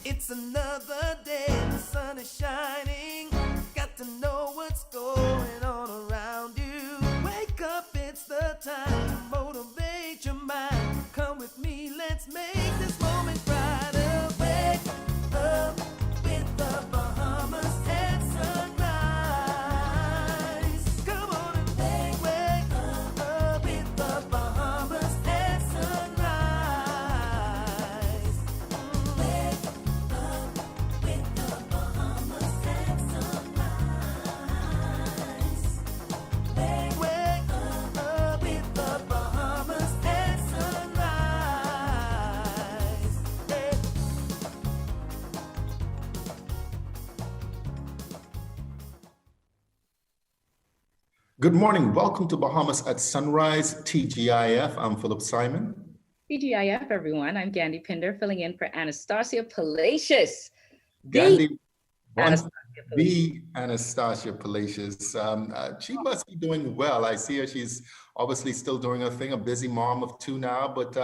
It's another day, the sun is shining. Got to know what's going on around you. Wake up, it's the time to motivate your mind. Come with me, let's make this moment brighter. Wake up with the Bahamas at sunrise. Come on and wake up with the Bahamas at sunrise. Wake up with the Bahamas at sunrise. Wake up with the Bahamas at sunrise. Hey. Good morning. Welcome to Bahamas at Sunrise, TGIF. I'm Philip Simon. TGIF, everyone. I'm Gandhi Pinder, filling in for Anastasia Palacios. Gandhi wants Anastasia to Palacios. be Anastasia Palacios. She must be doing well. I see her. She's obviously still doing her thing, a busy mom of two now, but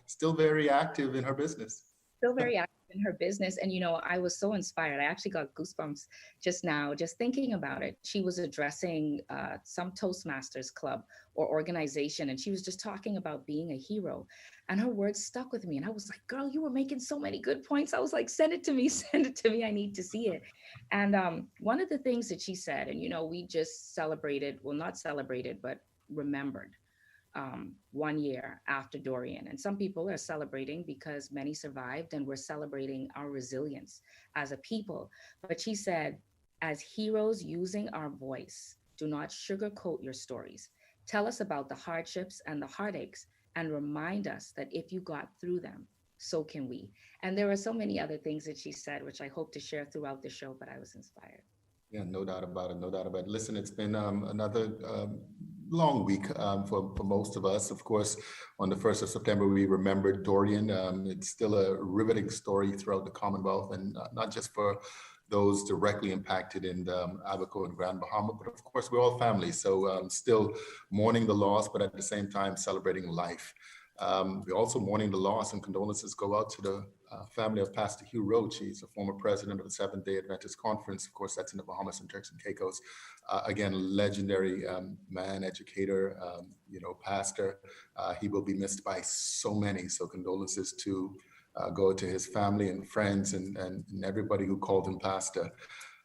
still very active in her business. Still very active in her business. And, I was so inspired. I actually got goosebumps just now, just thinking about it. She was addressing some Toastmasters club or organization, and she was just talking about being a hero. And her words stuck with me. And I was like, girl, you were making so many good points. I was like, send it to me, send it to me. I need to see it. And one of the things that she said, and, we just celebrated, well, not celebrated, but remembered 1 year after Dorian. And some people are celebrating because many survived, and we're celebrating our resilience as a people. But she said, as heroes using our voice, do not sugarcoat your stories. Tell us about the hardships and the heartaches, and remind us that if you got through them, so can we. And there are so many other things that she said, which I hope to share throughout the show, but I was inspired. Yeah, no doubt about it. No doubt about it. Listen, it's been another long week for most of us. Of course, on the 1st of September, we remembered Dorian. It's still a riveting story throughout the Commonwealth, and not just for those directly impacted in Abaco and Grand Bahama, but of course, we're all family. So still mourning the loss, but at the same time, celebrating life. We're also mourning the loss, and condolences go out to the family of Pastor Hugh Roach. He's a former president of the Seventh-day Adventist Conference. Of course, that's in the Bahamas and Turks and Caicos. Again, legendary man, educator, pastor. He will be missed by so many. So condolences to go to his family and friends and everybody who called him pastor.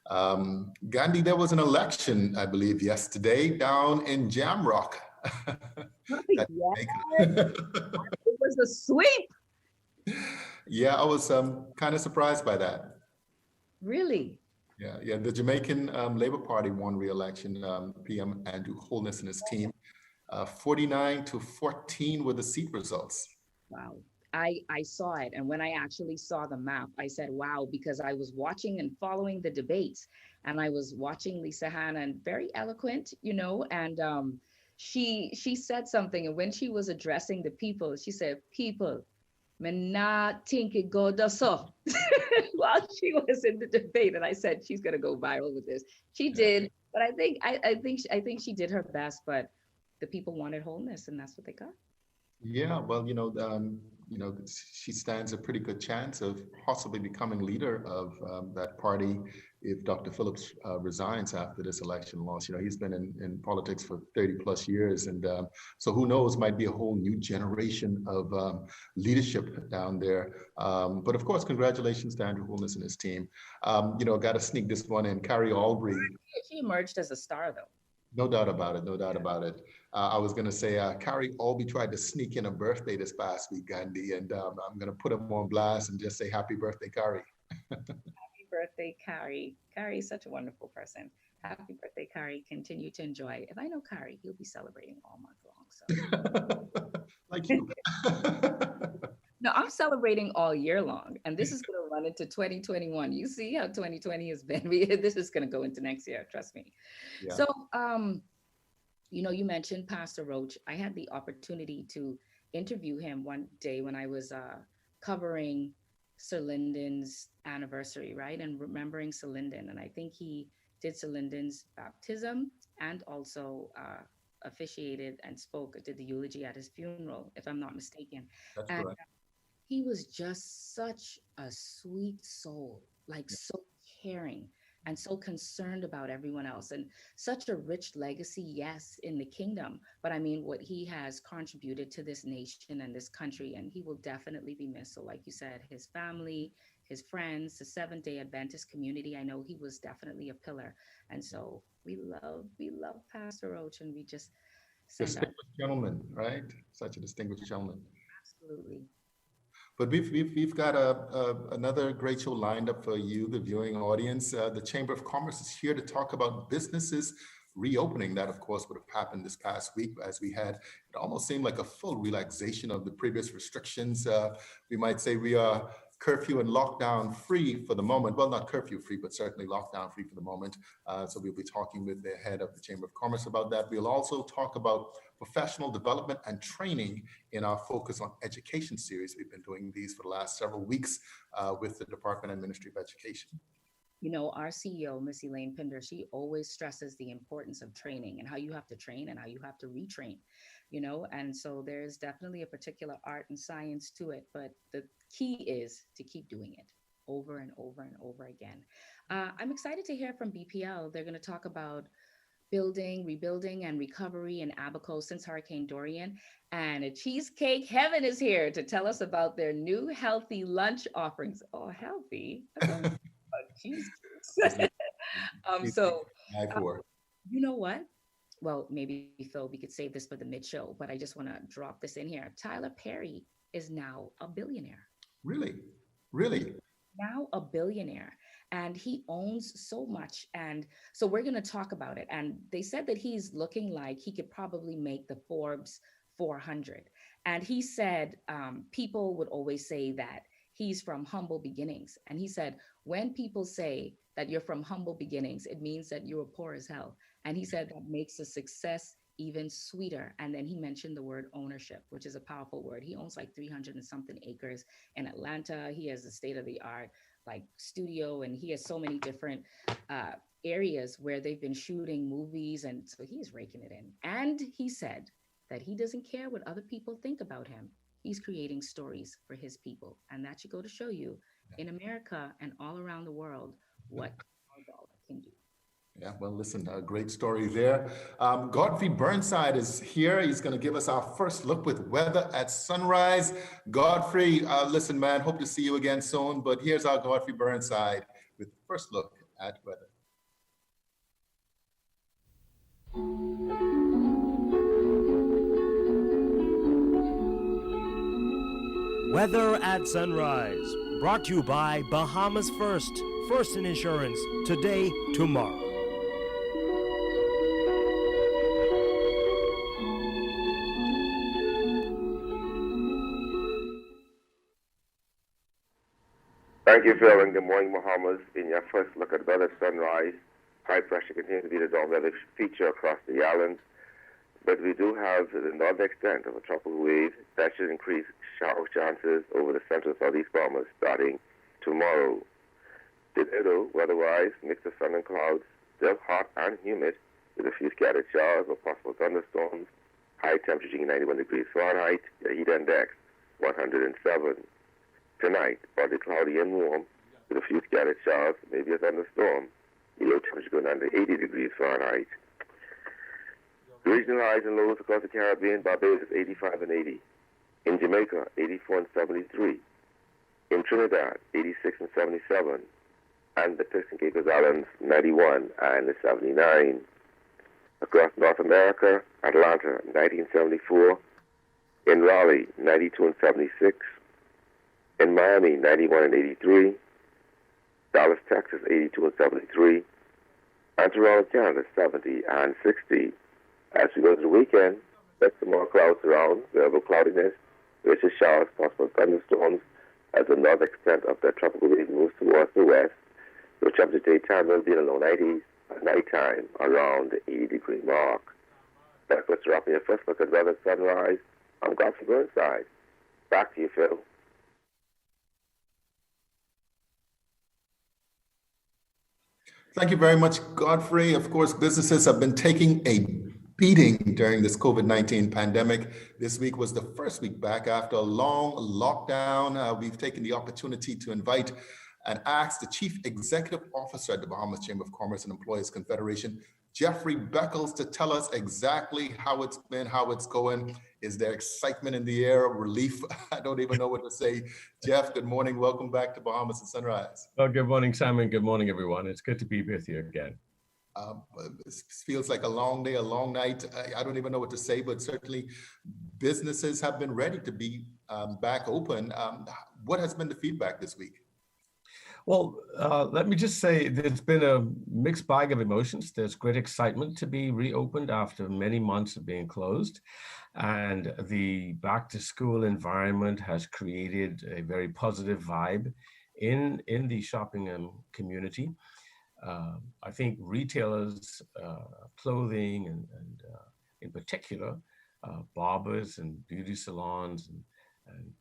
Gandhi, there was an election, I believe, yesterday down in Jamrock. It was a sweep. Yeah, I was kind of surprised by that. Really? Yeah. The Jamaican Labour Party won re-election. PM Andrew Holness and his team. 49-14 were the seat results. Wow. I saw it. And when I actually saw the map, I said, wow, because I was watching and following the debates, and I was watching Lisa Hanna, and very eloquent, and she said something. And when she was addressing the people, she said, people, me not think it go da so. While she was in the debate, and I said, she's gonna go viral with this. She did, but I think she did her best. But the people wanted wholeness, and that's what they got. Yeah, well, she stands a pretty good chance of possibly becoming leader of that party if Dr. Phillips resigns after this election loss. He's been in politics for 30 plus years. And so who knows, might be a whole new generation of leadership down there. But of course, congratulations to Andrew Holness and his team. Got to sneak this one in. Carrie Albury. She emerged as a star, though. No doubt about it. No doubt about it. I was going to say, Carrie Albee tried to sneak in a birthday this past week, Gandhi, and I'm going to put him on blast and just say happy birthday, Carrie. Happy birthday, Carrie. Carrie is such a wonderful person. Happy birthday, Carrie. Continue to enjoy. If I know Carrie, he'll be celebrating all month long. So. Like you. No, I'm celebrating all year long, and this is going to run into 2021. You see how 2020 has been. This is going to go into next year. Trust me. Yeah. So, you mentioned Pastor Roach. I had the opportunity to interview him one day when I was covering Sir Lyndon's anniversary, right? And remembering Sir Lyndon. And I think he did Sir Lyndon's baptism and also officiated and did the eulogy at his funeral, if I'm not mistaken. That's correct. He was just such a sweet soul, like so caring and so concerned about everyone else, and such a rich legacy, yes, in the kingdom. But I mean, what he has contributed to this nation and this country, and he will definitely be missed. So, like you said, his family, his friends, the Seventh-day Adventist community, I know he was definitely a pillar. And so we love Pastor Roach, and we just send our Distinguished gentleman, right? Such a distinguished gentleman. absolutely. But we've got another great show lined up for you, the viewing audience. The Chamber of Commerce is here to talk about businesses reopening. That, of course, would have happened this past week as we had, it almost seemed like a full relaxation of the previous restrictions. We might say we are curfew and lockdown free for the moment. Well, not curfew free, but certainly lockdown free for the moment. So we'll be talking with the head of the Chamber of Commerce about that. We'll also talk about professional development and training in our Focus on Education series. We've been doing these for the last several weeks with the Department and Ministry of Education. You know, our CEO, Miss Elaine Pinder, she always stresses the importance of training and how you have to train and how you have to retrain, and so there's definitely a particular art and science to it, but the key is to keep doing it over and over and over again. I'm excited to hear from BPL. They're going to talk about building, rebuilding, and recovery in Abaco since Hurricane Dorian. And a Cheesecake Heaven is here to tell us about their new healthy lunch offerings. Oh, healthy. Cheesecake. So, you know what? Well, maybe Phil, we could save this for the mid-show, but I just want to drop this in here. Tyler Perry is now a billionaire. Really? Really? Now a billionaire, and he owns so much. And so we're going to talk about it. And they said that he's looking like he could probably make the Forbes 400. And he said people would always say that he's from humble beginnings. And he said, when people say that you're from humble beginnings, it means that you were poor as hell. And he said that makes a success even sweeter. And then he mentioned the word ownership, which is a powerful word. He owns like 300 and something acres in Atlanta. He has a state of the art like studio, and he has so many different areas where they've been shooting movies. And so he's raking it in. And he said that he doesn't care what other people think about him. He's creating stories for his people. And that should go to show you in America and all around the world what our dollar can do. Yeah, well, listen, a great story there. Godfrey Burnside is here. He's going to give us our first look with weather at sunrise. Godfrey, listen, man, hope to see you again soon. But here's our Godfrey Burnside with the first look at weather. Weather at sunrise, brought to you by Bahamas First in Insurance, today, tomorrow. Thank you, Phil, and good morning, Bahamas. In your first look at weather sunrise, high pressure continues to be the dominant feature across the islands, but we do have the northern extent of a tropical wave that should increase shower chances over the central southeast Bahamas starting tomorrow. Ditto, weather-wise, mix of sun and clouds, still hot and humid with a few scattered showers or possible thunderstorms. High temperature reaching 91 degrees Fahrenheit, the heat index 107. Tonight, partly cloudy and warm with a few scattered showers, maybe a thunderstorm. The low temperature going under 80 degrees Fahrenheit. The regional highs and lows across the Caribbean, Barbados 85 and 80. In Jamaica, 84 and 73. In Trinidad, 86 and 77. And the Turks and Caicos Islands, 91 and 79. Across North America, Atlanta, 1974. In Raleigh, 92 and 76. In Miami, 91 and 83. Dallas, Texas, 82 and 73. And Toronto, Canada, 70 and 60. As we go to the weekend, there's some more clouds around, variable cloudiness, rich showers, possible thunderstorms, as the northern extent of the tropical wave moves towards the west. The temperature daytime will be in the low 90s, at nighttime around the 80-degree mark. That's what's wrapping your first look at weather sunrise. I'm Godfrey Burnside. Back to you, Phil. Thank you very much, Godfrey. Of course, businesses have been taking a beating during this COVID-19 pandemic. This week was the first week back after a long lockdown. We've taken the opportunity to invite and ask the Chief Executive Officer at the Bahamas Chamber of Commerce and Employers Confederation, Jeffrey Beckles, to tell us exactly how it's been, how it's going. Is there excitement in the air, relief? I don't even know what to say. Jeff, good morning. Welcome back to Bahamas and Sunrise. Well, good morning, Simon. Good morning, everyone. It's good to be with you again. It feels like a long day, a long night. I don't even know what to say, but certainly businesses have been ready to be back open. What has been the feedback this week? Well, let me just say there's been a mixed bag of emotions. There's great excitement to be reopened after many months of being closed. And the back to school environment has created a very positive vibe in the shopping community. I think retailers, clothing and in particular, barbers and beauty salons and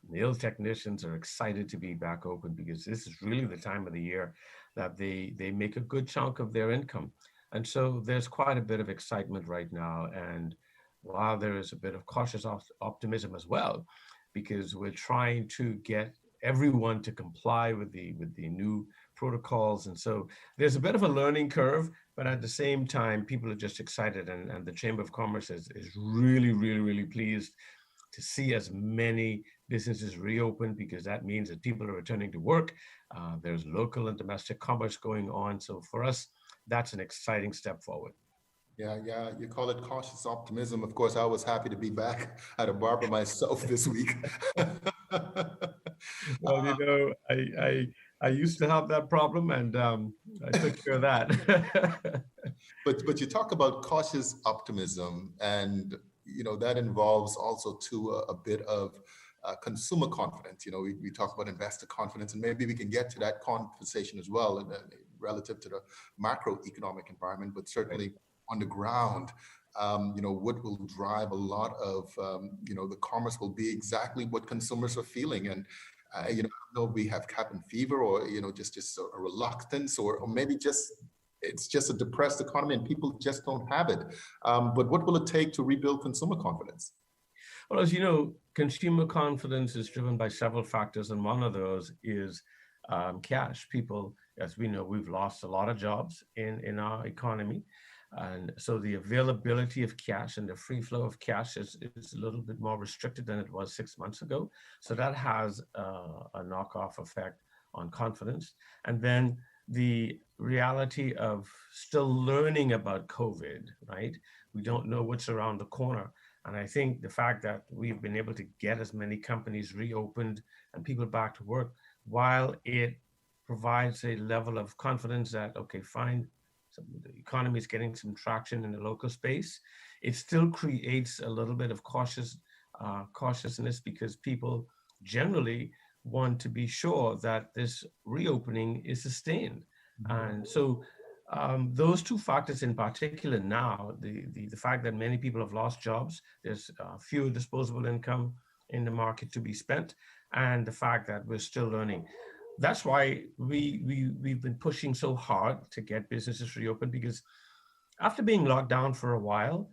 nail technicians are excited to be back open because this is really the time of the year that they make a good chunk of their income. And so there's quite a bit of excitement right now. And while there is a bit of cautious optimism as well, because we're trying to get everyone to comply with the new protocols. And so there's a bit of a learning curve, but at the same time, people are just excited. And the Chamber of Commerce is really, really, really pleased to see as many businesses reopen, because that means that people are returning to work. There's local and domestic commerce going on. So for us, that's an exciting step forward. Yeah, you call it cautious optimism. Of course, I was happy to be back at a barber myself this week. Well, you know, I used to have that problem, and I took care of that. But you talk about cautious optimism, and you know that involves also too a bit of consumer confidence. You know, we talk about investor confidence, and maybe we can get to that conversation as well, and relative to the macroeconomic environment, but certainly on the ground. You know, what will drive a lot of, you know, the commerce will be exactly what consumers are feeling. And, you know, I don't know if we have cabin fever or, you know, just a reluctance or maybe it's just a depressed economy and people just don't have it. But what will it take to rebuild consumer confidence? Well, as you know, consumer confidence is driven by several factors, and one of those is cash. People, as we know, we've lost a lot of jobs in our economy. And so the availability of cash and the free flow of cash is a little bit more restricted than it was 6 months ago. So that has a knock-off effect on confidence. And then the reality of still learning about COVID, right? We don't know what's around the corner. And I think the fact that we've been able to get as many companies reopened and people back to work, while it provides a level of confidence that, okay, fine, the economy is getting some traction in the local space, it still creates a little bit of cautiousness because people generally want to be sure that this reopening is sustained. And so those two factors in particular now, the fact that many people have lost jobs, there's fewer disposable income in the market to be spent, and the fact that we're still learning. That's why we've been pushing so hard to get businesses reopened, because after being locked down for a while,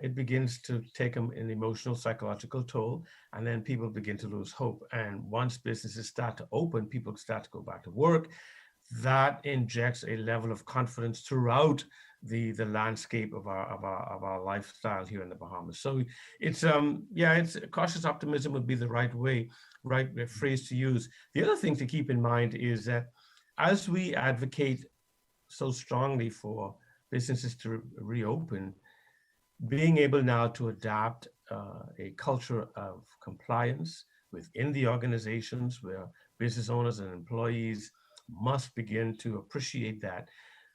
it begins to take an emotional, psychological toll, and then people begin to lose hope. And once businesses start to open, people start to go back to work. That injects a level of confidence throughout the landscape of our lifestyle here in the Bahamas. So it's cautious optimism would be the right phrase to use. The other thing to keep in mind is that as we advocate so strongly for businesses to reopen, being able now to adapt a culture of compliance within the organizations where business owners and employees must begin to appreciate that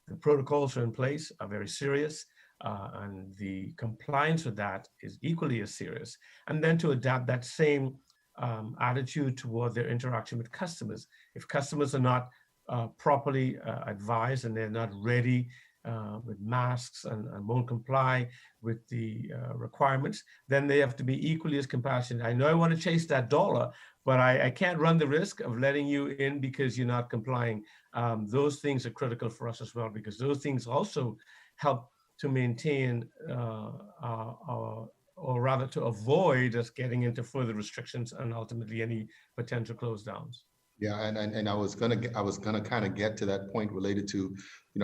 the protocols are in place, are very serious, and the compliance with that is equally as serious. And then to adapt that same attitude toward their interaction with customers. If customers are not properly advised and they're not ready with masks and won't comply with the requirements, then they have to be equally as compassionate. I know I want to chase that dollar, but I can't run the risk of letting you in because you're not complying. Those things are critical for us as well, because those things also help to maintain or rather to avoid us getting into further restrictions and ultimately any potential close downs. Yeah, and I was gonna kind of get to that point related to,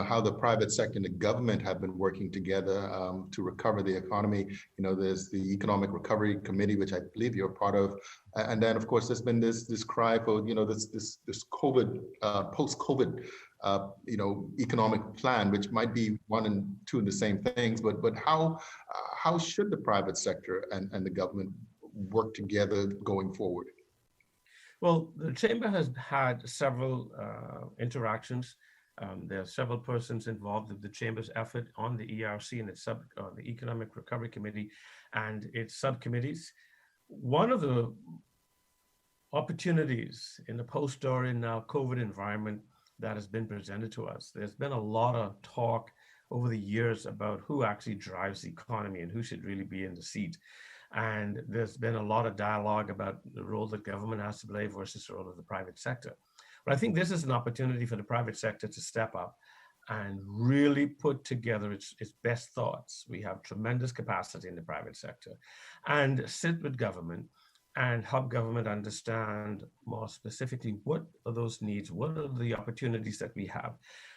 how the private sector and the government have been working together to recover the economy. There's the Economic Recovery Committee, which I believe you're part of, and then of course there's been this cry for this COVID post-COVID economic plan, which might be one and two in the same things. But how should the private sector and the government work together going forward? Well, the Chamber has had several interactions. There are several persons involved in the Chamber's effort on the ERC and its the Economic Recovery Committee and its subcommittees. One of the opportunities in the post-Dorian now COVID environment that has been presented to us, there's been a lot of talk over the years about who actually drives the economy and who should really be in the seat. And there's been a lot of dialogue about the role that government has to play versus the role of the private sector. But I think this is an opportunity for the private sector to step up and really put together its best thoughts. We have tremendous capacity in the private sector, and sit with government and help government understand more specifically what are those needs, what are the opportunities that we have,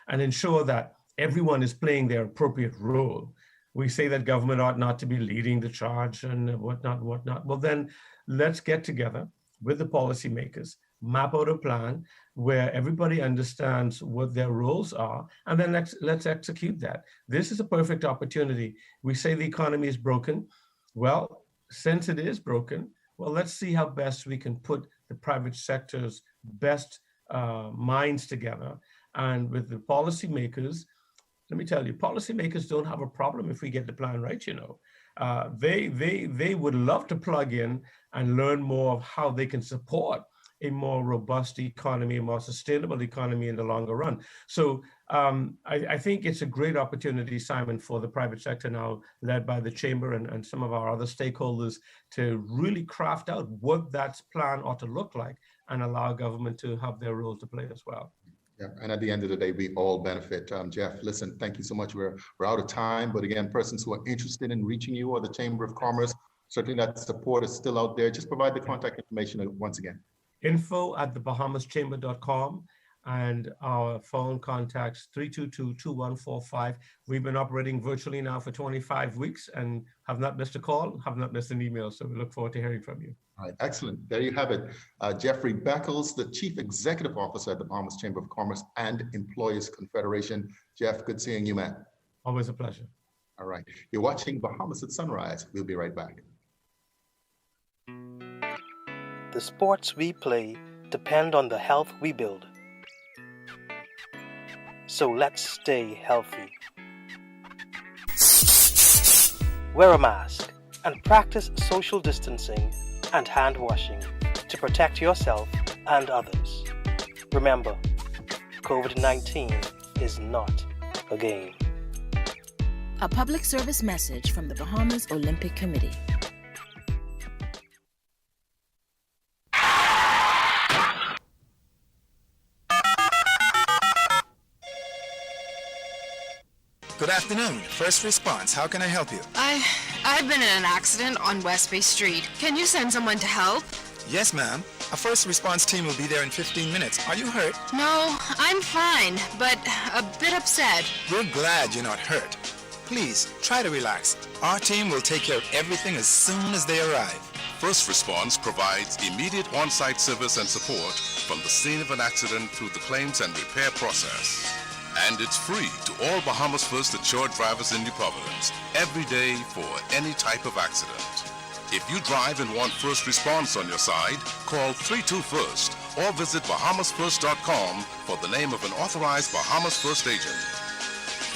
and ensure that everyone is playing their appropriate role. We say that government ought not to be leading the charge and whatnot. Well, then let's get together with the policymakers, map out a plan where everybody understands what their roles are, and then let's execute that. This is a perfect opportunity. We say the economy is broken. Well, since it is broken, well, let's see how best we can put the private sector's best minds together. And with the policymakers, let me tell you, policymakers don't have a problem if we get the plan right. They would love to plug in and learn more of how they can support a more robust economy, a more sustainable economy in the longer run. So I think it's a great opportunity, Simon, for the private sector now, led by the Chamber and some of our other stakeholders, to really craft out what that plan ought to look like and allow government to have their role to play as well. Yeah, and at the end of the day, we all benefit. Jeff, listen, thank you so much. We're out of time, but again, persons who are interested in reaching you or the Chamber of Commerce, certainly that support is still out there. Just provide the contact information once again. info@thebahamaschamber.com, and our phone contacts 322-2145. We've been operating virtually now for 25 weeks and have not missed a call, have not missed an email. So we look forward to hearing from you. All right, excellent. There you have it. Jeffrey Beckles, the Chief Executive Officer at the Bahamas Chamber of Commerce and Employers Confederation. Jeff, good seeing you, man. Always a pleasure. All right, you're watching Bahamas at Sunrise. We'll be right back. The sports we play depend on the health we build. So let's stay healthy. Wear a mask and practice social distancing and hand washing to protect yourself and others. Remember, COVID-19 is not a game. A public service message from the Bahamas Olympic Committee. Good afternoon. First response. How can I help you? I've been in an accident on West Bay Street. Can you send someone to help? Yes, ma'am. A first response team will be there in 15 minutes. Are you hurt? No, I'm fine, but a bit upset. We're glad you're not hurt. Please, try to relax. Our team will take care of everything as soon as they arrive. First Response provides immediate on-site service and support from the scene of an accident through the claims and repair process. And it's free to all Bahamas First insured drivers in New Providence, every day for any type of accident. If you drive and want first response on your side, call 32-FIRST or visit bahamasfirst.com for the name of an authorized Bahamas First agent.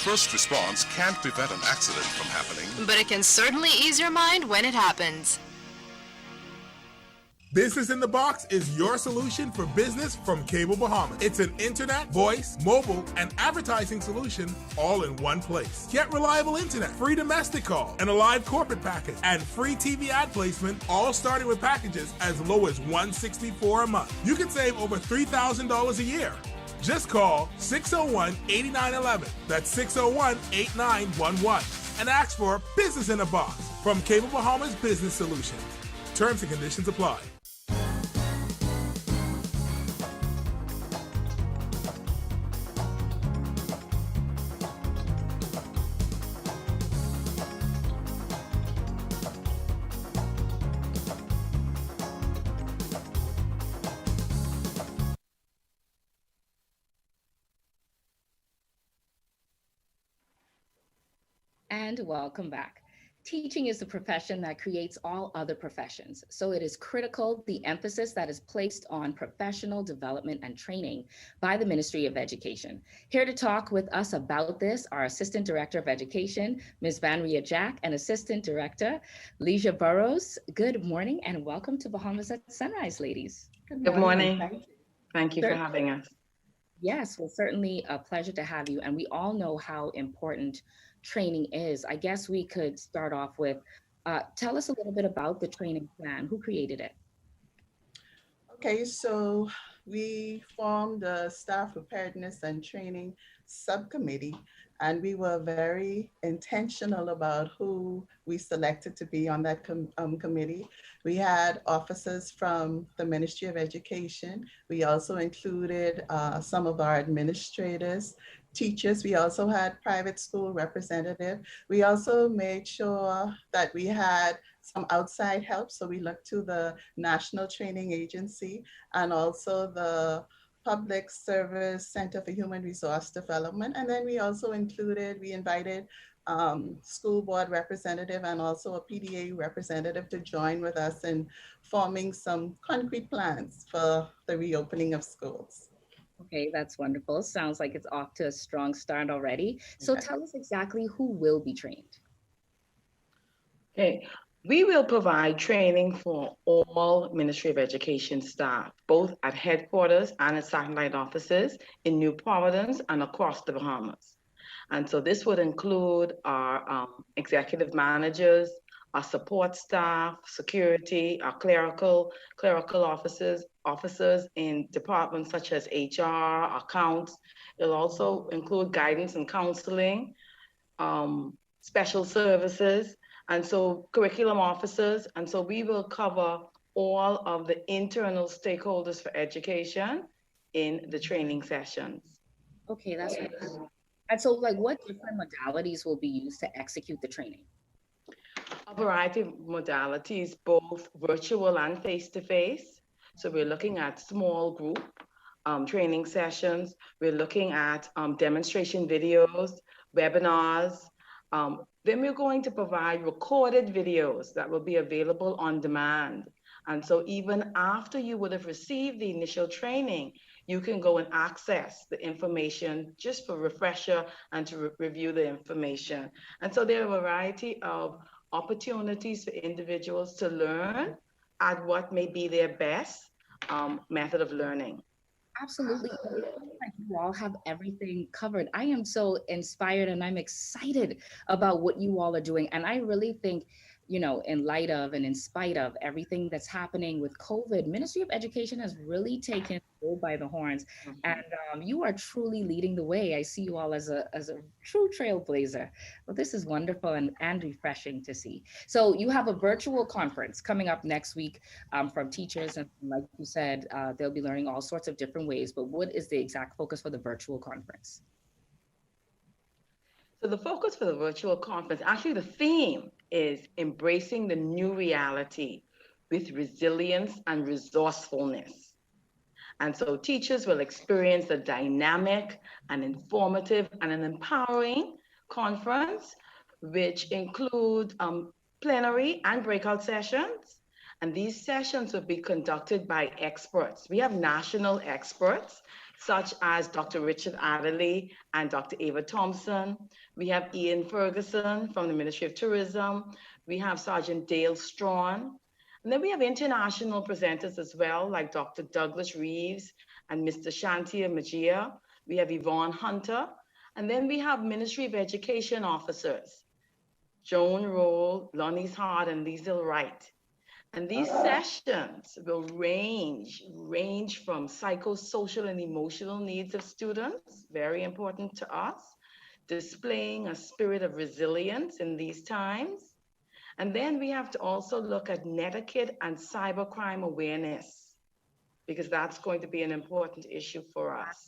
First response can't prevent an accident from happening, but it can certainly ease your mind when it happens. Business in the Box is your solution for business from Cable Bahamas. It's an internet, voice, mobile, and advertising solution all in one place. Get reliable internet, free domestic call, and a live corporate package, and free TV ad placement, all starting with packages as low as $164 a month. You can save over $3,000 a year. Just call 601-8911. That's 601-8911. And ask for Business in a Box from Cable Bahamas Business Solutions. Terms and conditions apply. And welcome back. Teaching is the profession that creates all other professions. So it is critical the emphasis that is placed on professional development and training by the Ministry of Education. Here to talk with us about this are Assistant Director of Education, Ms. Vanria Jack, and Assistant Director, Leisha Burrows. Good morning and welcome to Bahamas at Sunrise, ladies. Good morning. Thank you for having us. Yes, well, certainly a pleasure to have you. And we all know how important training is. I guess we could start off with, tell us a little bit about the training plan. Who created it? Okay, so we formed a staff preparedness and training subcommittee, and we were very intentional about who we selected to be on that committee. We had officers from the Ministry of Education. We also included some of our administrators, teachers. We also had private school representative. We also made sure that we had some outside help. So we looked to the National Training Agency and also the Public Service Center for Human Resource Development. And then we also invited school board representative and also a PDA representative to join with us in forming some concrete plans for the reopening of schools. Okay, that's wonderful. Sounds like it's off to a strong start already. So tell us exactly who will be trained. Okay, we will provide training for all Ministry of Education staff, both at headquarters and at satellite offices in New Providence and across the Bahamas. And so this would include our executive managers, our support staff, security, our clerical officers in departments such as HR, accounts. It'll also include guidance and counseling, special services, and so curriculum officers. And so we will cover all of the internal stakeholders for education in the training sessions. Okay, that's right. And so like what different modalities will be used to execute the training? A variety of modalities, both virtual and face-to-face. So we're looking at small group training sessions. We're looking at demonstration videos, webinars. Then we're going to provide recorded videos that will be available on demand. And so even after you would have received the initial training, you can go and access the information just for refresher and to review the information. And so there are a variety of opportunities for individuals to learn at what may be their best method of learning. Absolutely. Like you all have everything covered. I am so inspired and I'm excited about what you all are doing. And I really think, you know, in light of and in spite of everything that's happening with COVID, Ministry of Education has really taken the bull by the horns. And you are truly leading the way. I see you all as a true trailblazer. Well, this is wonderful and refreshing to see. So you have a virtual conference coming up next week from teachers. And like you said, they'll be learning all sorts of different ways. But what is the exact focus for the virtual conference? So the focus for the virtual conference, actually the theme is embracing the new reality with resilience and resourcefulness. And so teachers will experience a dynamic and informative and an empowering conference, which include plenary and breakout sessions. And these sessions will be conducted by experts. We have national experts, such as Dr. Richard Adderley and Dr. Ava Thompson. We have Ian Ferguson from the Ministry of Tourism. We have Sergeant Dale Strawn. And then we have international presenters as well, like Dr. Douglas Reeves and Mr. Shantia Magia. We have Yvonne Hunter. And then we have Ministry of Education officers, Joan Roll, Lonnie's Hart, and Liesl Wright. And these sessions will range from psychosocial and emotional needs of students, very important to us, displaying a spirit of resilience in these times. And then we have to also look at netiquette and cybercrime awareness, because that's going to be an important issue for us.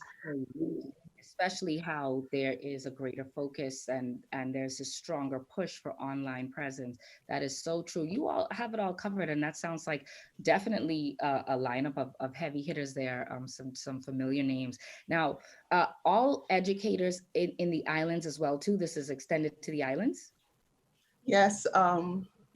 Especially how there is a greater focus and there's a stronger push for online presence. That is so true. You all have it all covered, and that sounds like definitely a lineup of heavy hitters there, some familiar names. Now, all educators in the islands as well too, this is extended to the islands? Yes,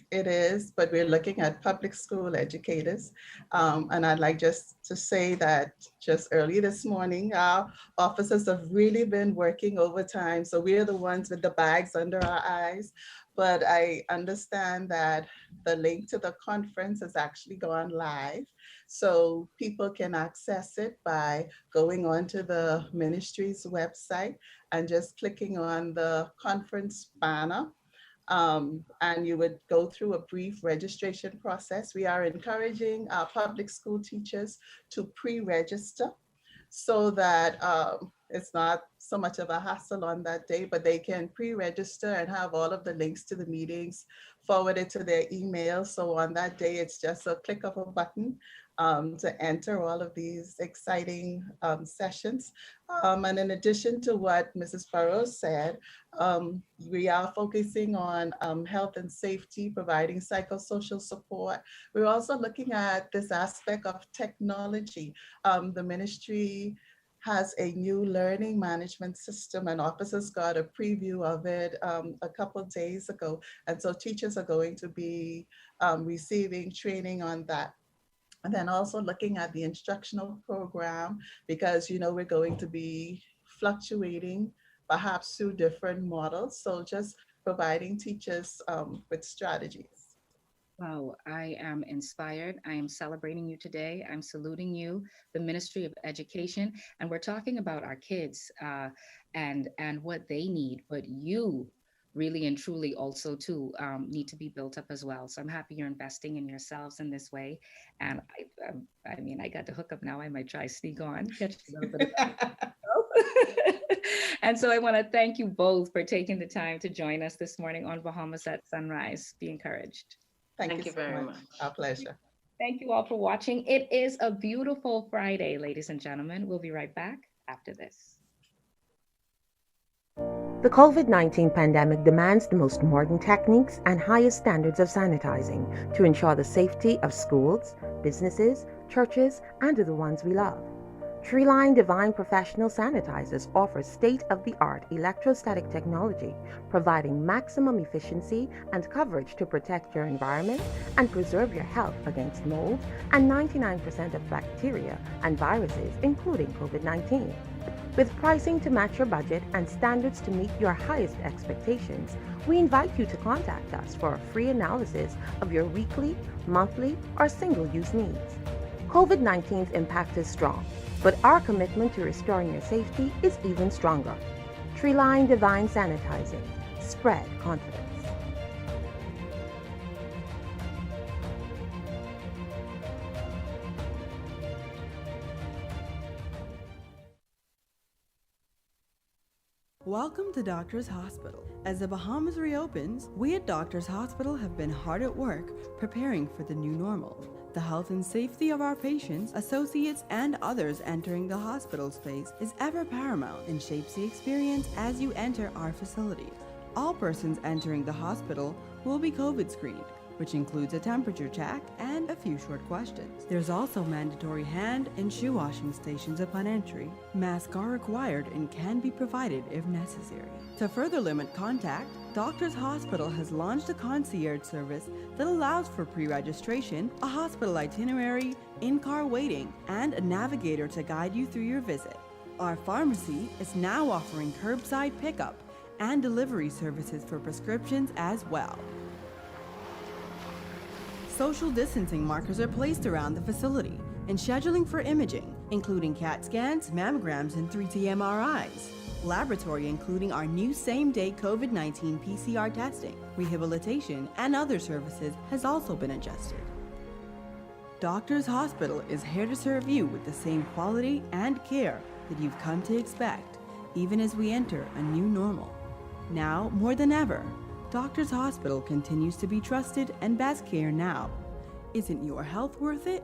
it is, but we're looking at public school educators. And I'd like just to say that just early this morning, our officers have really been working overtime. So we're the ones with the bags under our eyes. But I understand that the link to the conference has actually gone live. So people can access it by going onto the ministry's website and just clicking on the conference banner. And you would go through a brief registration process. We are encouraging our public school teachers to pre-register so that it's not so much of a hassle on that day, but they can pre-register and have all of the links to the meetings forwarded to their email. So on that day, it's just a click of a button to enter all of these exciting sessions. And in addition to what Mrs. Burrows said, we are focusing on health and safety, providing psychosocial support. We're also looking at this aspect of technology. The ministry has a new learning management system, and officers got a preview of it a couple of days ago. And so teachers are going to be receiving training on that. And then also looking at the instructional program, because, you know, we're going to be fluctuating perhaps through different models. So just providing teachers with strategies. Wow, I am inspired. I am celebrating you today. I'm saluting you, the Ministry of Education, and we're talking about our kids and what they need, but you really and truly also too need to be built up as well. So I'm happy you're investing in yourselves in this way. And I mean, I got to hook up now. I might try sneak on, catch a little bit of And so I want to thank you both for taking the time to join us this morning on Bahamas at Sunrise. Be encouraged. Thank you very much. Our pleasure. Thank you all for watching. It is a beautiful Friday, ladies and gentlemen. We'll be right back after this. The COVID-19 pandemic demands the most modern techniques and highest standards of sanitizing to ensure the safety of schools, businesses, churches, and the ones we love. Treeline Divine Professional Sanitizers offers state-of-the-art electrostatic technology, providing maximum efficiency and coverage to protect your environment and preserve your health against mold and 99% of bacteria and viruses, including COVID-19. With pricing to match your budget and standards to meet your highest expectations, we invite you to contact us for a free analysis of your weekly, monthly, or single-use needs. COVID-19's impact is strong, but our commitment to restoring your safety is even stronger. Treeline Divine Sanitizing. Spread confidence. Welcome to Doctors Hospital. As the Bahamas reopens, we at Doctors Hospital have been hard at work preparing for the new normal. The health and safety of our patients, associates, and others entering the hospital space is ever paramount and shapes the experience as you enter our facilities. All persons entering the hospital will be COVID screened, which includes a temperature check and a few short questions. There's also mandatory hand and shoe washing stations upon entry. Masks are required and can be provided if necessary. To further limit contact, Doctors Hospital has launched a concierge service that allows for pre-registration, a hospital itinerary, in-car waiting, and a navigator to guide you through your visit. Our pharmacy is now offering curbside pickup and delivery services for prescriptions as well. Social distancing markers are placed around the facility, and scheduling for imaging, including CAT scans, mammograms, and 3T MRIs. Laboratory, including our new same-day COVID-19 PCR testing, rehabilitation, and other services, has also been adjusted. Doctors Hospital is here to serve you with the same quality and care that you've come to expect, even as we enter a new normal. Now, more than ever, Doctors Hospital continues to be trusted and best care now. Isn't your health worth it?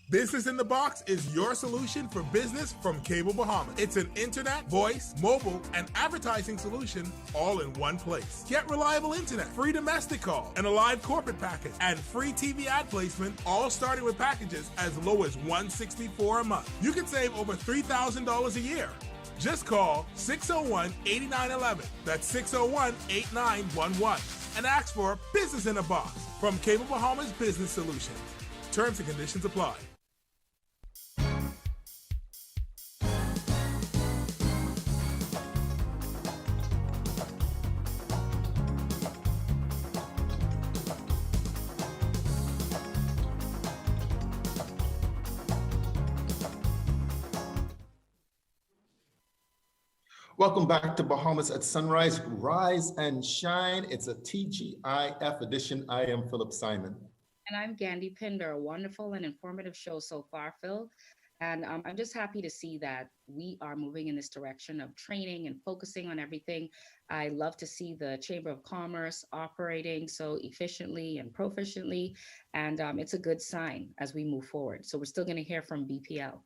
Business in the Box is your solution for business from Cable Bahamas. It's an internet, voice, mobile, and advertising solution all in one place. Get reliable internet, free domestic call, and a live corporate package, and free TV ad placement, all starting with packages as low as $164 a month. You can save over $3,000 a year. Just call 601-8911. That's 601-8911. And ask for Business in a Box from Cable Bahamas Business Solutions. Terms and conditions apply. Welcome back to Bahamas at Sunrise, Rise and Shine. It's a TGIF edition. I am Philip Simon. And I'm Gandhi Pinder. A wonderful and informative show so far, Phil. And I'm just happy to see that we are moving in this direction of training and focusing on everything. I love to see the Chamber of Commerce operating so efficiently and proficiently. And it's a good sign as we move forward. So we're still going to hear from BPL.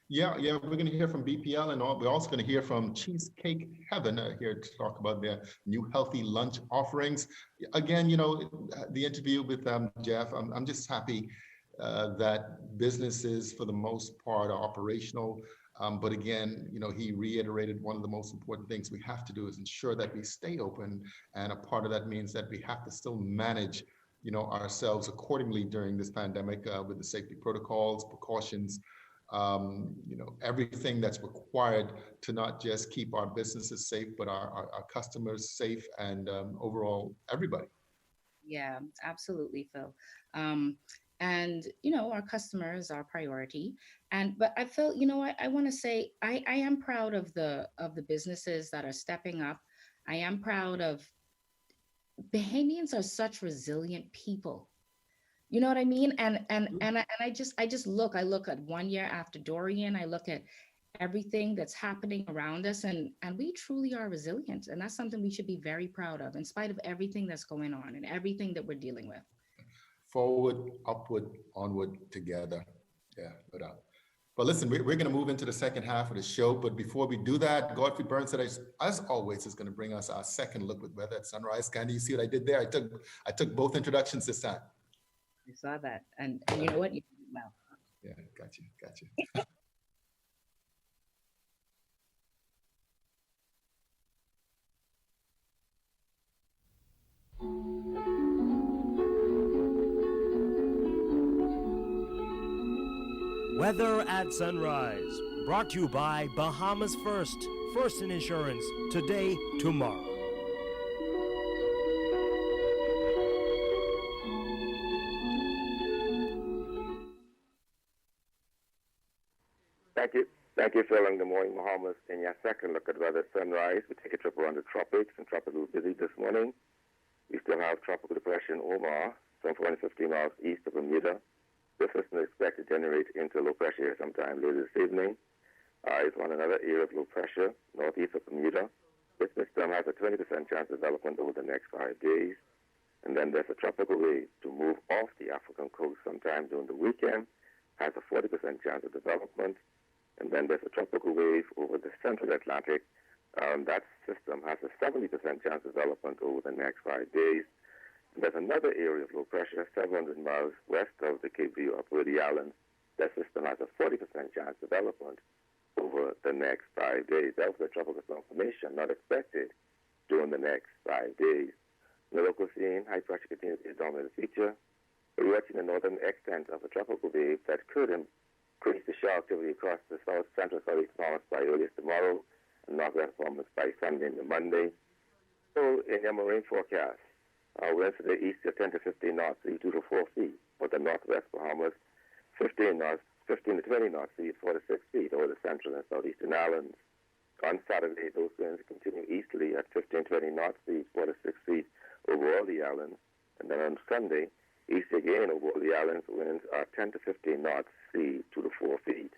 Yeah, we're going to hear from BPL, and we're also going to hear from Cheesecake Heaven here to talk about their new healthy lunch offerings. Again, the interview with Jeff, I'm just happy that businesses, for the most part, are operational. But again, he reiterated one of the most important things we have to do is ensure that we stay open. And a part of that means that we have to still manage ourselves accordingly during this pandemic with the safety protocols, precautions, everything that's required to not just keep our businesses safe, but our customers safe and overall everybody. Yeah, absolutely, Phil. And our customers are priority. But I feel, I want to say I am proud of the businesses that are stepping up. I am proud of Bahamians are such resilient people. You know what I mean? And I just look at 1 year after Dorian, I look at everything that's happening around us, and we truly are resilient. And that's something we should be very proud of in spite of everything that's going on and everything that we're dealing with. Forward, upward, onward, together. Yeah, no doubt. But listen, we're going to move into the second half of the show. But before we do that, Godfrey Burnside, as always, is going to bring us our second look with Weather at Sunrise. Candy, you see what I did there? I took both introductions this time. I saw that. And you know what? You did well. Yeah, got you. Weather at Sunrise, brought to you by Bahamas First in Insurance, today, tomorrow. Thank you, Phil, and good morning, Bahamas. In your second look at weather sunrise, we take a trip around the tropics, and tropical busy this morning. We still have tropical depression Omar, some 450 miles east of Bermuda. This system is expected to generate into low pressure here sometime later this evening. It's on another area of low pressure northeast of Bermuda. This system has a 20% chance of development over the next 5 days. And then there's a tropical wave to move off the African coast sometime during the weekend, has a 40% chance of development. And then there's a tropical wave over the central Atlantic. That system has a 70% chance of development over the next 5 days. And there's another area of low pressure 700 miles west of the Cape View Upward Islands. That system has a 40% chance of development over the next 5 days. That was a tropical storm formation not expected during the next 5 days. In the local scene, high pressure continues to be a dominant feature. We're watching the northern extent of a tropical wave that could increase the shower activity across the central southeast Bahamas by earliest tomorrow and northwest Bahamas by Sunday into Monday. So in your marine forecast, winds to the east of 10 to 15 knots, 2 to 4 feet. For the northwest Bahamas, 15 to 20 knots, 4 to 6 feet over the central and southeastern islands. On Saturday, those winds continue easterly at 15-20 knots, the 4 to 6 feet over all the islands. And then on Sunday, east again over all the islands, winds are 10 to 15 knots, sea 2 to 4 feet.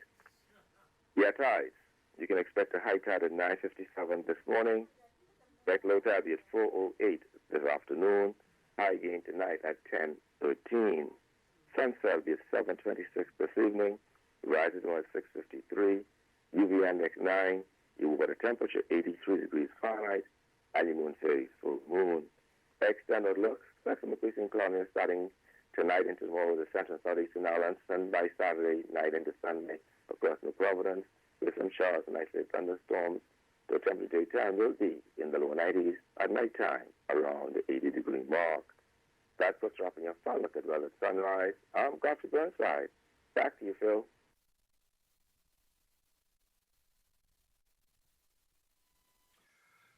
Yeah, tides. You can expect a high tide at 9:57 this morning. Expect low tide be at 4:08 this afternoon. High again tonight at 10:13. Sunset will be at 7:26 this evening. Rises on at 6:53. UV index 9. You will get a temperature 83 degrees Fahrenheit. And your moon phase full moon. Extended looks. Expect some increasing cloudiness starting tonight into tomorrow with the central and southeastern islands. Sun by Saturday night into Sunday across New Providence with some showers and isolated thunderstorms. The temperature daytime will be in the low 90s. At nighttime around the 80-degree mark. That's what's wrapping up our look at weather at sunrise. I'm Godfrey Burnside. Back to you, Phil.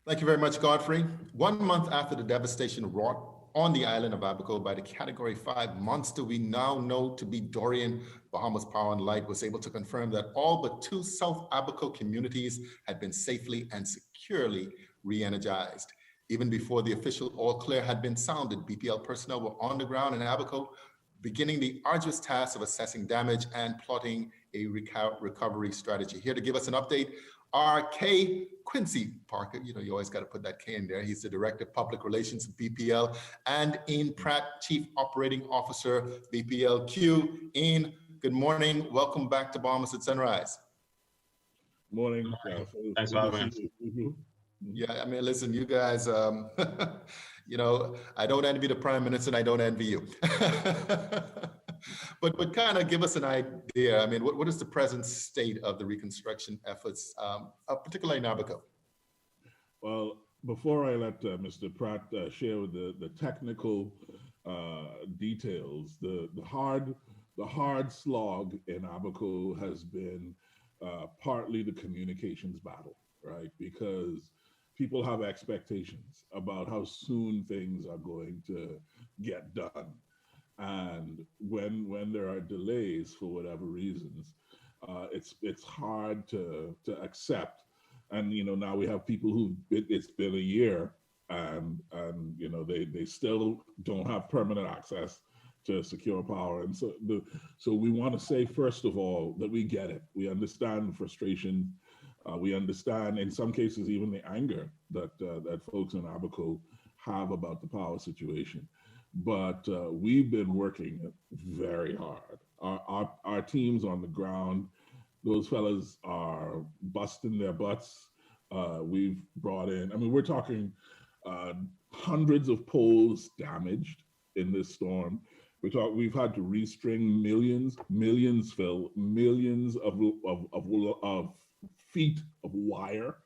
Thank you very much, Godfrey. 1 month after the devastation wrought on the island of Abaco by the Category 5 monster we now know to be Dorian, Bahamas Power and Light was able to confirm that all but 2 South Abaco communities had been safely and securely re-energized. Even before the official all clear had been sounded, BPL personnel were on the ground in Abaco, beginning the arduous task of assessing damage and plotting a recovery strategy. Here to give us an update, R.K. Quincy Parker, you know, you always got to put that K in there. He's the Director of Public Relations of BPL, and Ian Pratt, Chief Operating Officer, BPLQ. Ian, good morning. Welcome back to Bahamas at Sunrise. Morning. Thanks for having me. Yeah, I mean, listen, you guys, you know, I don't envy the Prime Minister and I don't envy you. But kind of give us an idea. I mean, what is the present state of the reconstruction efforts, particularly in Abaco? Well, before I let Mr. Pratt share with the technical details, the hard slog in Abaco has been partly the communications battle, right? Because people have expectations about how soon things are going to get done. And when there are delays for whatever reasons, it's hard to accept. And you know, now we have people who it's been a year, and you know they still don't have permanent access to secure power. And so we want to say first of all that we get it. We understand the frustration. We understand in some cases even the anger that folks in Abaco have about the power situation. But we've been working very hard. Our teams on the ground, those fellas are busting their butts. We've brought in, I mean, we're talking hundreds of poles damaged in this storm. We've had to restring millions, Phil, millions of feet of wire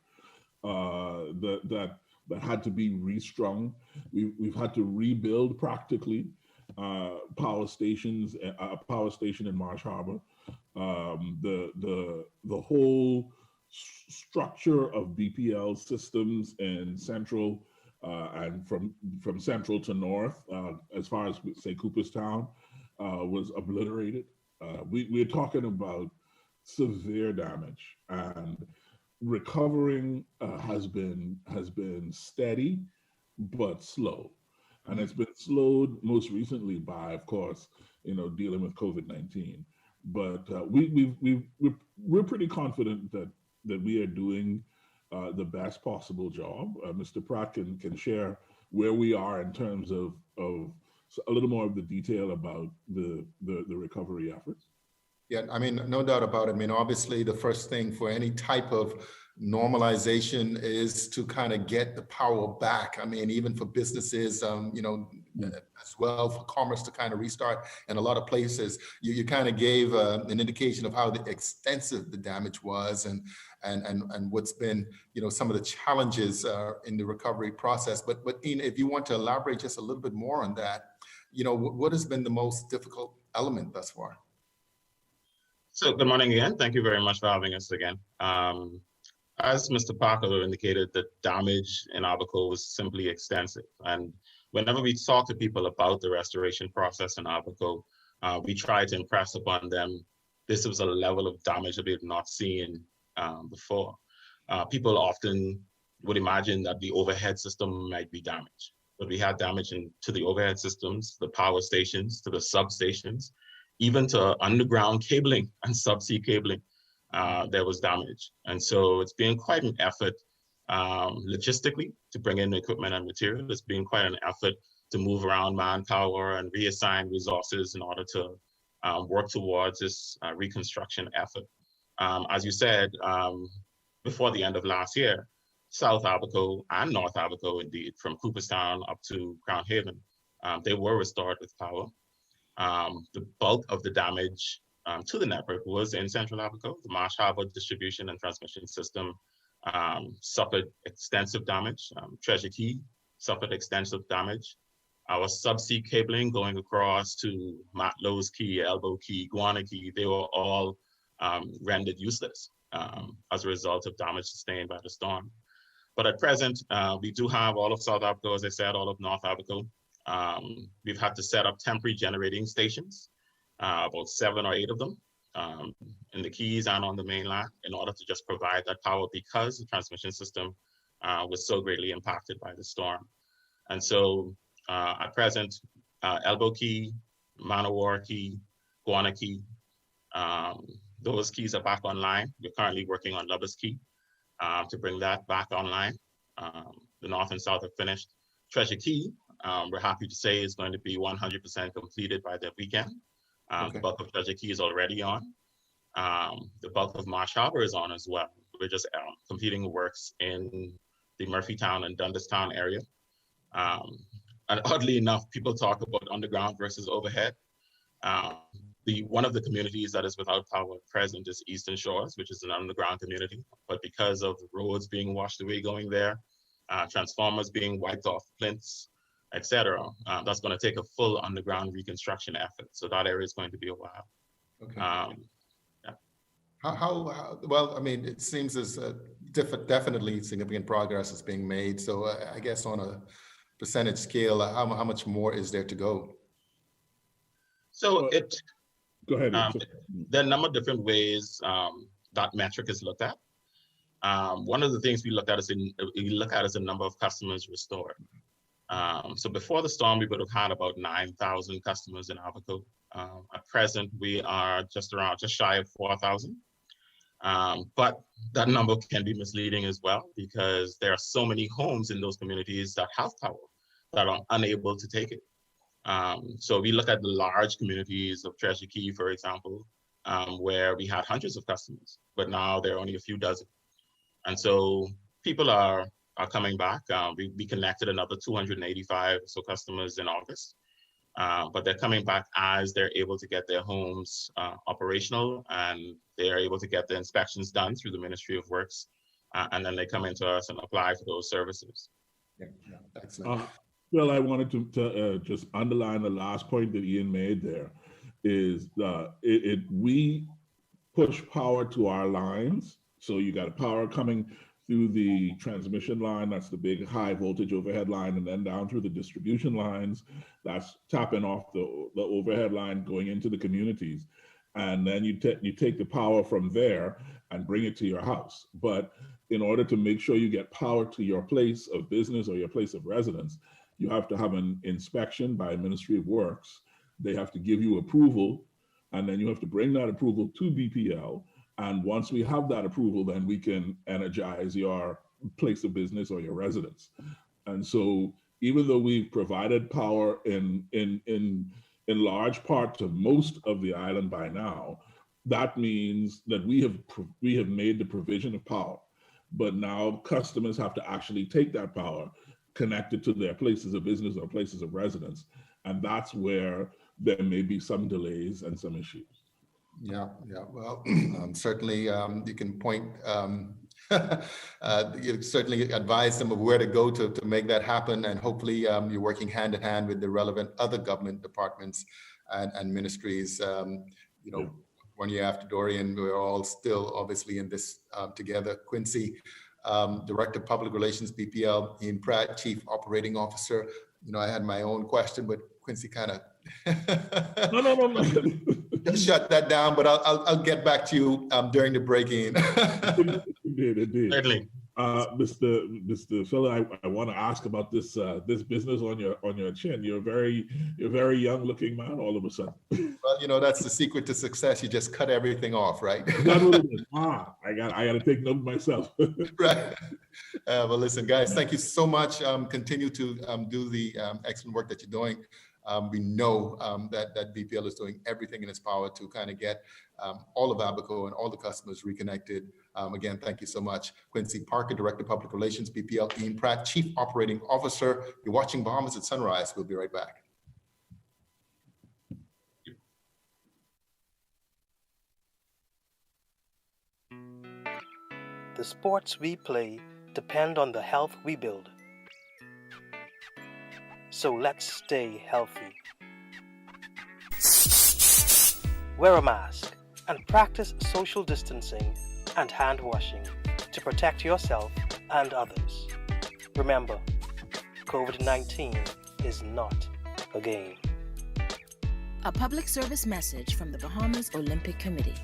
that had to be restrung. We've had to rebuild practically power stations, a power station in Marsh Harbor. The whole structure of BPL systems in Central and from Central to North, as far as say Cooperstown, was obliterated. We're talking about severe damage, and recovering has been steady but slow, and it's been slowed most recently by, of course, you know, dealing with COVID-19. But we're pretty confident that we are doing the best possible job. Mr. Pratt can share where we are in terms of a little more of the detail about the recovery efforts. Yeah, I mean, no doubt about it. I mean, obviously, the first thing for any type of normalization is to kind of get the power back. I mean, even for businesses, you know, as well, for commerce to kind of restart. In a lot of places, you kind of gave an indication of how extensive the damage was and what's been, you know, some of the challenges in the recovery process. But Ian, if you want to elaborate just a little bit more on that, you know, what has been the most difficult element thus far? So good morning again. Thank you very much for having us again. As Mr. Parker indicated, the damage in Abaco was simply extensive. And whenever we talk to people about the restoration process in Abaco, we try to impress upon them this was a level of damage that we have not seen before. people often would imagine that the overhead system might be damaged, but we had damage to the overhead systems, the power stations, to the substations, even to underground cabling and subsea cabling. There was damage. And so it's been quite an effort logistically to bring in equipment and material. It's been quite an effort to move around manpower and reassign resources in order to work towards this reconstruction effort. As you said, before the end of last year, South Abaco and North Abaco, indeed, from Cooperstown up to Crown Haven, they were restored with power. The bulk of the damage to the network was in Central Abaco. The Marsh Harbor distribution and transmission system suffered extensive damage. Treasure Key suffered extensive damage. Our subsea cabling going across to Matlow's Key, Elbow Key, Guana Key, they were all rendered useless as a result of damage sustained by the storm. But at present, we do have all of South Abaco, as I said, all of North Abaco. We've had to set up temporary generating stations, about 7 or 8 of them, in the Keys and on the mainland, in order to just provide that power because the transmission system was so greatly impacted by the storm. And so at present, Elbow Key, Manowar Key, Guana Key, those keys are back online. We're currently working on Lubbers Key to bring that back online. The North and South have finished. Treasure Key, we're happy to say, is going to be 100% completed by the weekend. The bulk of Treasure Key is already on. The bulk of Marsh Harbor is on as well. We're just completing the works in the Murphytown and Dundastown area. And oddly enough, people talk about underground versus overhead. One of the communities that is without power at present is Eastern Shores, which is an underground community. But because of the roads being washed away going there, transformers being wiped off plinths, etc., that's going to take a full underground reconstruction effort. So that area is going to be a while. Okay. Well, I mean, it seems as definitely significant progress is being made. So I guess on a percentage scale, how much more is there to go? So go ahead. There are a number of different ways that metric is looked at. One of the things we look at is the number of customers restored. So before the storm, we would have had about 9,000 customers in Abaco. At present, we are just shy of 4,000. But that number can be misleading as well, because there are so many homes in those communities that have power that are unable to take it. So we look at the large communities of Treasure Key, for example, where we had hundreds of customers, but now there are only a few dozen. And so people are coming back. We connected another 285 or so customers in August, but they're coming back as they're able to get their homes operational, and they're able to get the inspections done through the Ministry of Works, and then they come into us and apply for those services. Yeah, excellent. Well, I wanted to just underline the last point that Ian made there, is we push power to our lines. So you got power coming through the transmission line, that's the big high voltage overhead line, and then down through the distribution lines, that's tapping off the overhead line going into the communities. And then you take the power from there and bring it to your house. But in order to make sure you get power to your place of business or your place of residence, you have to have an inspection by Ministry of Works. They have to give you approval, and then you have to bring that approval to BPL. And once we have that approval, then we can energize your place of business or your residence. And so even though we've provided power in large part to most of the island by now, that means that we have made the provision of power. But now customers have to actually take that power, connect it to their places of business or places of residence. And that's where there may be some delays and some issues. Yeah. Well, certainly you can point, you certainly advise them of where to go to make that happen. And hopefully you're working hand in hand with the relevant other government departments and ministries. You know, 1 year after Dorian, we're all still obviously in this together. Quincy, Director of Public Relations, BPL, Ian Pratt, Chief Operating Officer. You know, I had my own question, but Quincy kind of... No. shut that down, but I'll get back to you during the break-in. Indeed. Certainly. Mr. Phil, I want to ask about this this business on your chin. You're a very young looking man all of a sudden. Well, that's the secret to success. You just cut everything off, right? That's what it is. I got to take note myself. Right. Well, listen, guys, thank you so much. Continue to do the excellent work that you're doing. We know that BPL is doing everything in its power to kind of get all of Abaco and all the customers reconnected. Again, thank you so much. Quincy Parker, Director of Public Relations, BPL. Ian Pratt, Chief Operating Officer. You're watching Bahamas at Sunrise. We'll be right back. The sports we play depend on the health we build. So let's stay healthy. Wear a mask and practice social distancing and hand washing to protect yourself and others. Remember, COVID-19 is not a game. A public service message from the Bahamas Olympic Committee.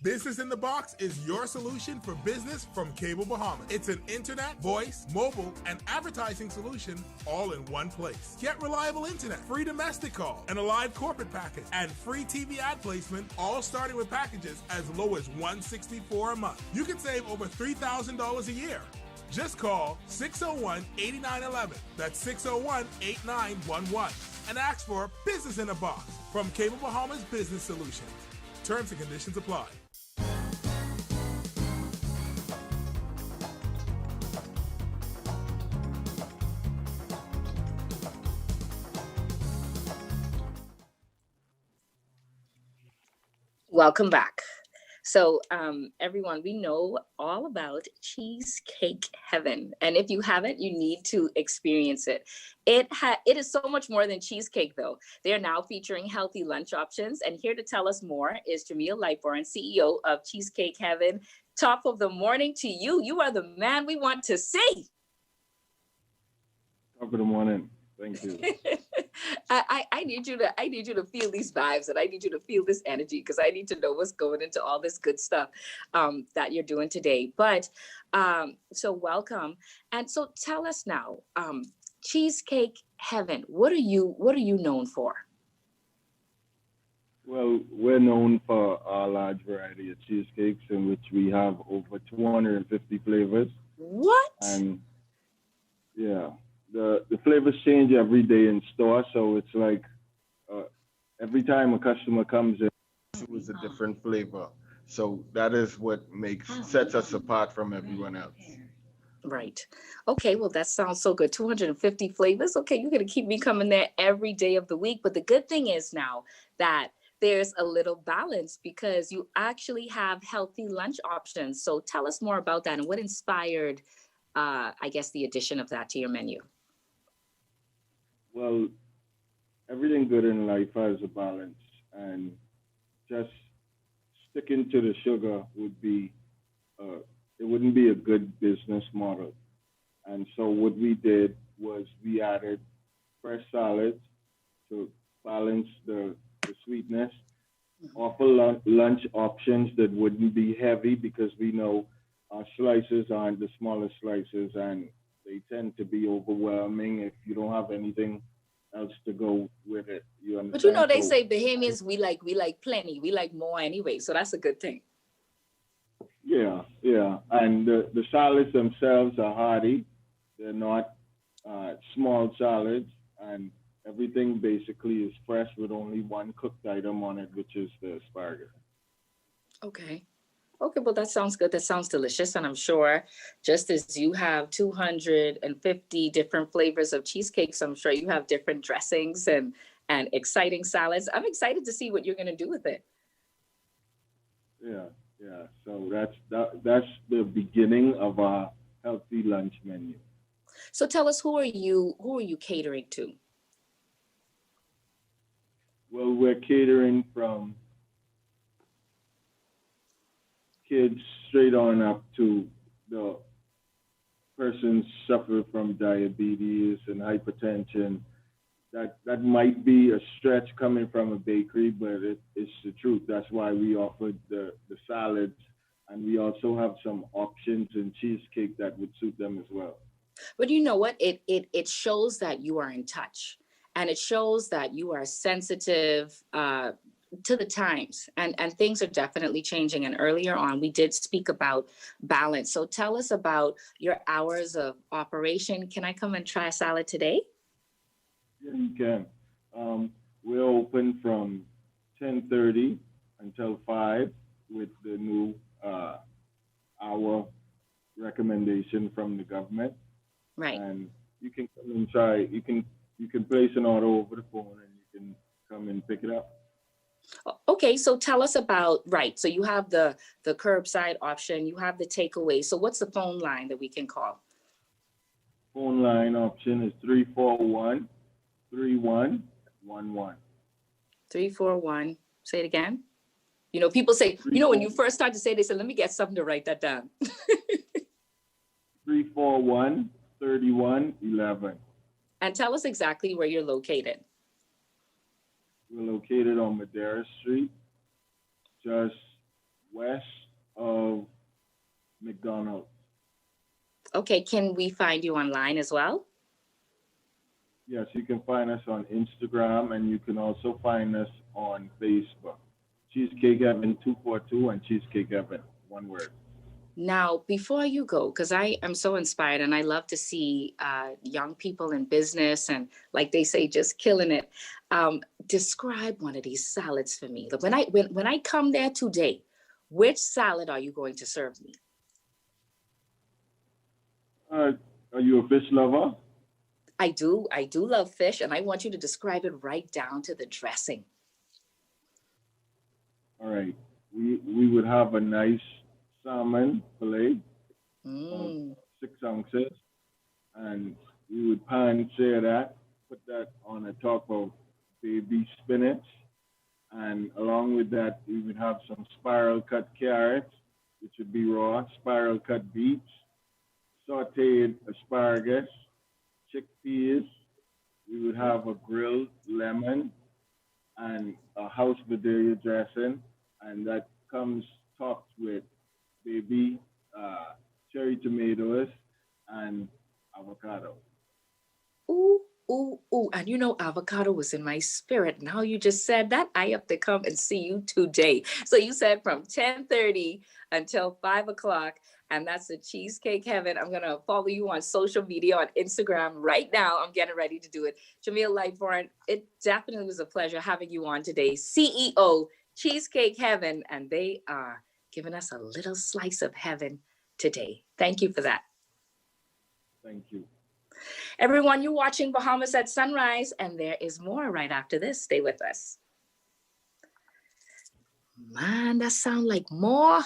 Business in the Box is your solution for business from Cable Bahamas. It's an internet, voice, mobile, and advertising solution all in one place. Get reliable internet, free domestic call, and a live corporate package, and free TV ad placement, all starting with packages as low as $164 a month. You can save over $3,000 a year. Just call 601-8911. That's 601-8911. And ask for Business in a Box from Cable Bahamas Business Solutions. Terms and conditions apply. Welcome back. So everyone, we know all about Cheesecake Heaven. And if you haven't, you need to experience it. It is so much more than cheesecake, though. They are now featuring healthy lunch options. And here to tell us more is Jamil Lightborn, CEO of Cheesecake Heaven. Top of the morning to you. You are the man we want to see. Top of the morning. Thank you. I need you to feel these vibes, and I need you to feel this energy, because I need to know what's going into all this good stuff that you're doing today. But so welcome. And so tell us now, Cheesecake Heaven, what are you known for? Well, we're known for our large variety of cheesecakes, in which we have over 250 flavors. What? And yeah. The flavors change every day in store, so it's like every time a customer comes in, it was a different flavor. So that is what sets us apart from everyone else. Right. Okay, well, that sounds so good. 250 flavors. Okay, you're going to keep me coming there every day of the week. But the good thing is now that there's a little balance, because you actually have healthy lunch options. So tell us more about that and what inspired, I guess, the addition of that to your menu. Well, everything good in life has a balance, and just sticking to the sugar would be, it wouldn't be a good business model. And so what we did was we added fresh salads to balance the sweetness, offer lunch options that wouldn't be heavy because we know our slices aren't the smallest slices and they tend to be overwhelming if you don't have anything else to go with it. You understand? But you know, they So, say Bahamians, we like plenty, we like more anyway. So that's a good thing. yeah. And the salads themselves are hearty. They're not small salads, and everything basically is fresh with only one cooked item on it, which is the asparagus. Okay. Okay, well, that sounds good. That sounds delicious. And I'm sure just as you have 250 different flavors of cheesecakes, I'm sure you have different dressings and exciting salads. I'm excited to see what you're going to do with it. Yeah. So that's the beginning of our healthy lunch menu. So tell us, who are you catering to? Well, we're catering from kids straight on up to the persons suffer from diabetes and hypertension. That might be a stretch coming from a bakery, but it's the truth. That's why we offered the salads, and we also have some options in cheesecake that would suit them as well. But you know what? It shows that you are in touch, and it shows that you are sensitive to the times, and things are definitely changing. And earlier on, we did speak about balance. So tell us about your hours of operation. Can I come and try a salad today? Yeah, you can. We're open from 10:30 until 5 with the new hour recommendation from the government. Right. And you can come and try. You can place an order over the phone, and you can come and pick it up. Okay, so tell us about, right, so you have the curbside option, you have the takeaway. So what's the phone line that we can call? Phone line option is 341-3111. 341, say it again. You know, people say, you know, when you first start to say, they say, let me get something to write that down. 341-3111. And tell us exactly where you're located. We're located on Madera Street, just west of McDonald's. Okay, can we find you online as well? Yes, you can find us on Instagram, and you can also find us on Facebook. Cheesecake Heaven 242 and Cheesecake Heaven, one word. Now, before you go, because I am so inspired and I love to see young people in business and, like they say, just killing it. Describe one of these salads for me. Look, when I come there today, which salad are you going to serve me? Are you a fish lover? I do love fish, and I want you to describe it right down to the dressing. All right. We would have a nice salmon fillet of 6 ounces, and we would pan sear that, put that on the top of baby spinach, and along with that we would have some spiral cut carrots, which would be raw, spiral cut beets, sauteed asparagus, chickpeas. We would have a grilled lemon and a house Vidalia dressing, and that comes topped with baby cherry tomatoes and avocado. Ooh, ooh, ooh. And you know, avocado was in my spirit. Now you just said that, I have to come and see you today. So you said from 10:30 until 5 o'clock, and that's the Cheesecake Heaven. I'm going to follow you on social media, on Instagram right now. I'm getting ready to do it. Jamil Lightborn, it definitely was a pleasure having you on today. CEO, Cheesecake Heaven, and they are giving us a little slice of heaven today. Thank you for that. Thank you. Everyone, you're watching Bahamas at Sunrise, and there is more right after this. Stay with us. Man, that sound like more.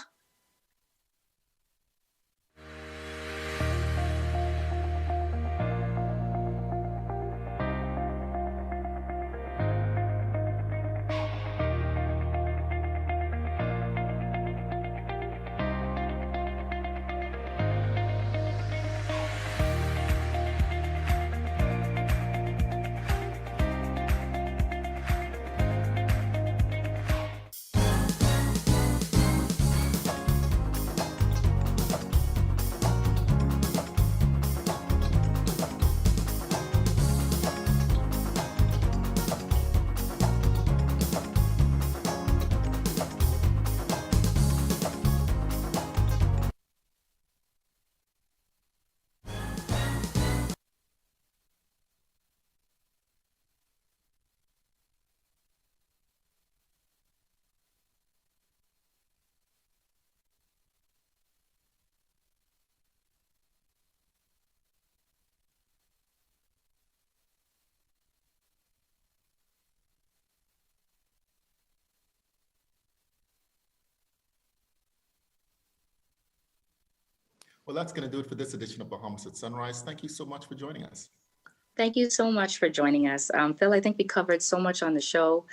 Well, that's going to do it for this edition of Bahamas at Sunrise. Thank you so much for joining us. Thank you so much for joining us. Phil, I think we covered so much on the show.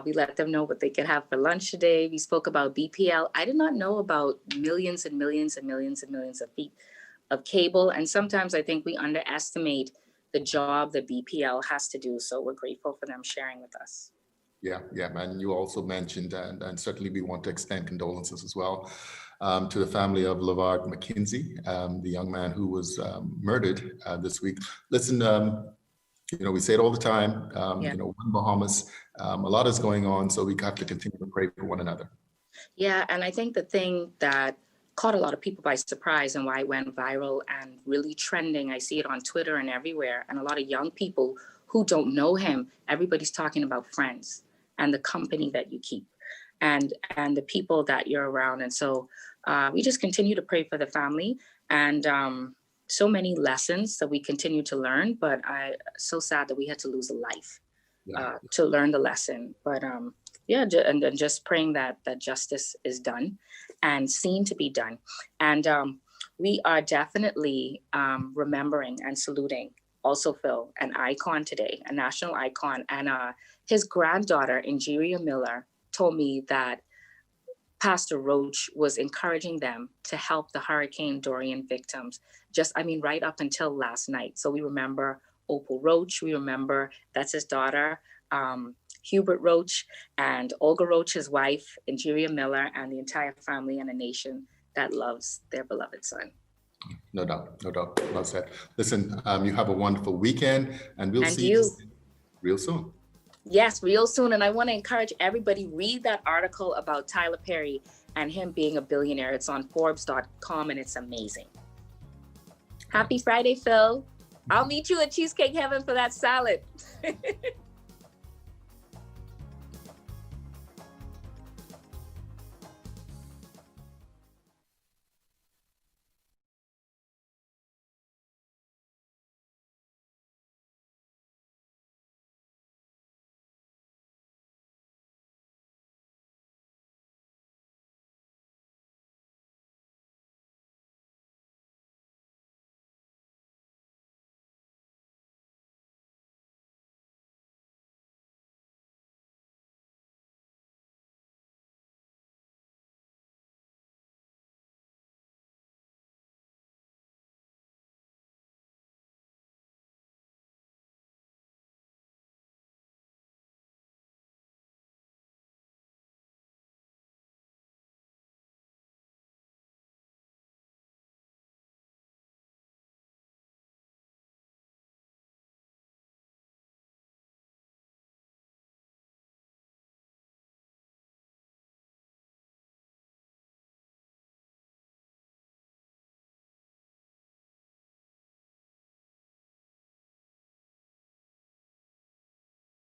We let them know what they could have for lunch today. We spoke about BPL. I did not know about millions and millions and millions and millions of feet of cable. And sometimes I think we underestimate the job that BPL has to do. So we're grateful for them sharing with us. Yeah, man. You also mentioned, and certainly we want to extend condolences as well to the family of LeVar McKinsey, the young man who was murdered this week. Listen, we say it all the time, we're in Bahamas, a lot is going on, so we have to continue to pray for one another. Yeah, and I think the thing that caught a lot of people by surprise and why it went viral and really trending, I see it on Twitter and everywhere, and a lot of young people who don't know him, everybody's talking about friends and the company that you keep and the people that you're around. And so we just continue to pray for the family, and so many lessons that we continue to learn, but so sad that we had to lose a life to learn the lesson. But and just praying that justice is done and seen to be done. And we are definitely remembering and saluting also, Phil, an icon today, a national icon. And his granddaughter, Ingeria Miller, told me that Pastor Roach was encouraging them to help the Hurricane Dorian victims, right up until last night. So we remember Opal Roach, we remember, that's his daughter, Hubert Roach, and Olga Roach, his wife, Ingeria Miller, and the entire family and a nation that loves their beloved son. No doubt. Well said. Listen, you have a wonderful weekend, and we'll see you real soon. Yes, real soon. And I want to encourage everybody, read that article about Tyler Perry and him being a billionaire. It's on Forbes.com, and it's amazing. Happy Friday, Phil. I'll meet you at Cheesecake Heaven for that salad.